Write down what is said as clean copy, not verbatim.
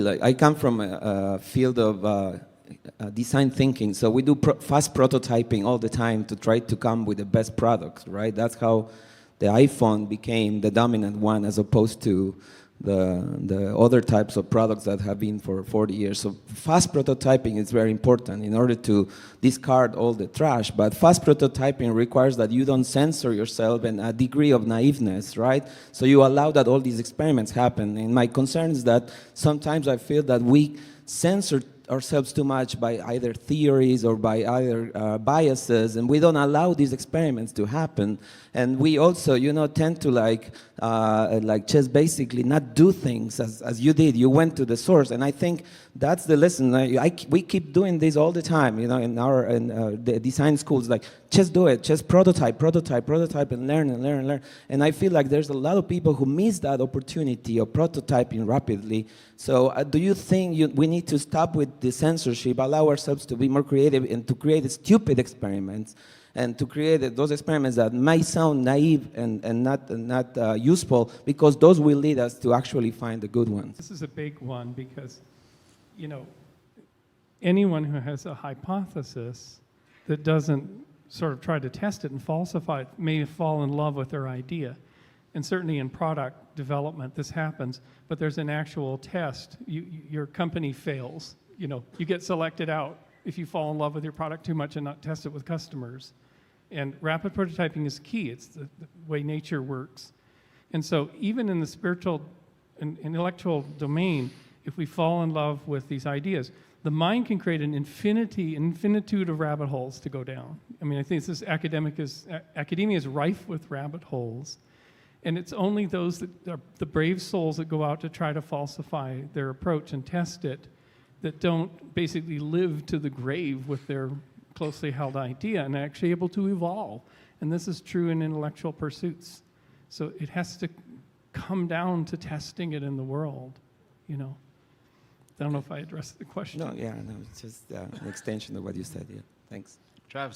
Like, I come from a field of design thinking, so we do fast prototyping all the time to try to come with the best products, right? That's how the iPhone became the dominant one as opposed to the other types of products that have been for 40 years. So fast prototyping is very important in order to discard all the trash, but fast prototyping requires that you don't censor yourself and a degree of naiveness, right? So you allow that all these experiments happen. And my concern is that sometimes I feel that we censor ourselves too much by either theories or by either biases, and we don't allow these experiments to happen. And we also, tend to like just basically not do things as you did. You went to the source, and I think that's the lesson. We keep doing this all the time, in the design schools. Like, just do it, just prototype, and learn. And I feel like there's a lot of people who miss that opportunity of prototyping rapidly. So do you think we need to stop with the censorship, allow ourselves to be more creative and to create stupid experiments, and to create those experiments that might sound naive and not useful, because those will lead us to actually find the good ones? This is a big one because, anyone who has a hypothesis that doesn't sort of try to test it and falsify it may fall in love with their idea. And certainly in product development, this happens, but there's an actual test. Your company fails. You get selected out if you fall in love with your product too much and not test it with customers. And rapid prototyping is key. It's the way nature works. And so even in the spiritual and intellectual domain, if we fall in love with these ideas, the mind can create an infinitude of rabbit holes to go down. I mean, I think academia is rife with rabbit holes. And it's only those that are the brave souls that go out to try to falsify their approach and test it that don't basically live to the grave with their closely held idea and are actually able to evolve. And this is true in intellectual pursuits. So it has to come down to testing it in the world, I don't know if I addressed the question. No, it's just an extension of what you said. Yeah, thanks. Travis.